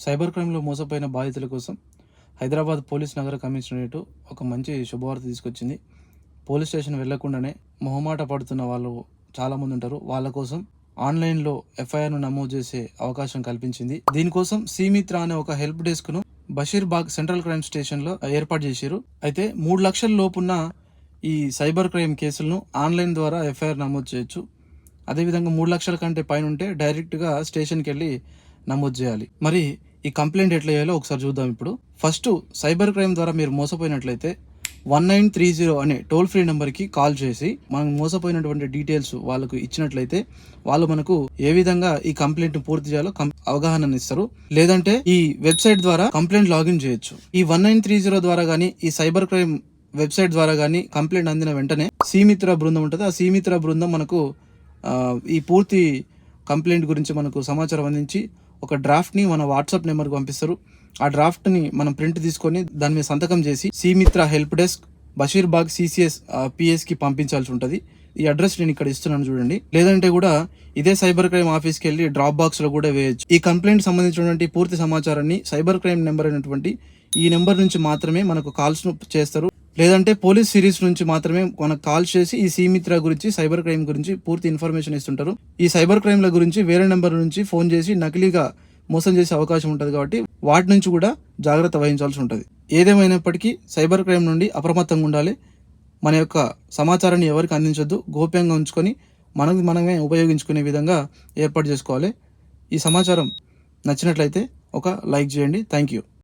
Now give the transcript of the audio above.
Cyber క్రైమ్‌లో మోసపోయిన బాధితుల కోసం హైదరాబాద్ పోలీస్ నగర కమిషనరేట్ ఒక మంచి శుభవార్త తీసుకొచ్చింది. పోలీస్ స్టేషన్ వెళ్ళకుండానే మొహమాట పడుతున్న వాళ్ళు చాలామంది ఉంటారు. వాళ్ళ కోసం ఆన్లైన్‌లో ఎఫ్ఐఆర్‌ను నమోదు చేసే అవకాశం కల్పించింది. దీనికోసం సీమిత్ర అనే ఒక హెల్ప్ డెస్క్‌ను బషీర్బాగ్ సెంట్రల్ క్రైమ్ స్టేషన్‌లో ఏర్పాటు చేశారు. అయితే 3 లక్షల లోపున్న ఈ సైబర్ క్రైమ్ కేసులను ఆన్లైన్ ద్వారా ఎఫ్ఐఆర్ నమోదు చేయొచ్చు. అదేవిధంగా 3 లక్షల కంటే పైన ఉంటే డైరెక్ట్గా స్టేషన్కి వెళ్ళి నమోదు చేయాలి. మరి ఈ కంప్లైంట్ ఎట్లా చేయాలో ఒకసారి చూద్దాం. ఇప్పుడు ఫస్ట్ సైబర్ క్రైమ్ ద్వారా మీరు మోసపోయినట్లయితే 1930 అనే టోల్ ఫ్రీ నెంబర్కి కాల్ చేసి మనం మోసపోయినటువంటి డీటెయిల్స్ వాళ్ళకు ఇచ్చినట్లయితే వాళ్ళు మనకు ఏ విధంగా ఈ కంప్లైంట్ పూర్తి చేయాలో అవగాహన ఇస్తారు. లేదంటే ఈ వెబ్సైట్ ద్వారా కంప్లైంట్ లాగిన్ చేయొచ్చు. ఈ 1930 ద్వారా కానీ ఈ సైబర్ క్రైమ్ వెబ్సైట్ ద్వారా కానీ కంప్లైంట్ అందిన వెంటనే సీమిత్ర బృందం ఉంటుంది. ఆ సీమిత్ర బృందం మనకు ఈ పూర్తి కంప్లైంట్ గురించి మనకు సమాచారం అందించి ఒక డ్రాఫ్ట్ని మన వాట్సాప్ నెంబర్కి పంపిస్తారు. ఆ డ్రాఫ్ట్ని మనం ప్రింట్ తీసుకొని దాని మీద సంతకం చేసి సీమిత్ర హెల్ప్ డెస్క్ బషీర్బాగ్ సిసిఎస్ పిఎస్కి పంపించాల్సి ఉంటుంది. ఈ అడ్రస్ నేను ఇక్కడ ఇస్తున్నాను చూడండి. లేదంటే కూడా ఇదే సైబర్ క్రైమ్ ఆఫీస్కి వెళ్ళి డ్రాప్ బాక్స్లో కూడా వేయచ్చు. ఈ కంప్లైంట్ సంబంధించినటువంటి పూర్తి సమాచారాన్ని సైబర్ క్రైమ్ నెంబర్ అయినటువంటి ఈ నెంబర్ నుంచి మాత్రమే మనకు కాల్స్ చేస్తారు. లేదంటే పోలీస్ సిరీస్ నుంచి మాత్రమే మనకు కాల్ చేసి ఈ సీమిత్ర గురించి సైబర్ క్రైమ్ గురించి పూర్తి ఇన్ఫర్మేషన్ ఇస్తుంటారు. ఈ సైబర్ క్రైమ్ల గురించి వేరే నెంబర్ నుంచి ఫోన్ చేసి నకిలీగా మోసం చేసే అవకాశం ఉంటుంది. కాబట్టి వాటి నుంచి కూడా జాగ్రత్త వహించాల్సి ఉంటుంది. ఏదేమైనప్పటికీ సైబర్ క్రైమ్ నుండి అప్రమత్తంగా ఉండాలి. మన యొక్క సమాచారాన్ని ఎవరికి అందించొద్దు. గోప్యంగా ఉంచుకొని మనమే ఉపయోగించుకునే విధంగా ఏర్పాటు చేసుకోవాలి. ఈ సమాచారం నచ్చినట్లయితే ఒక లైక్ చేయండి. Thank you.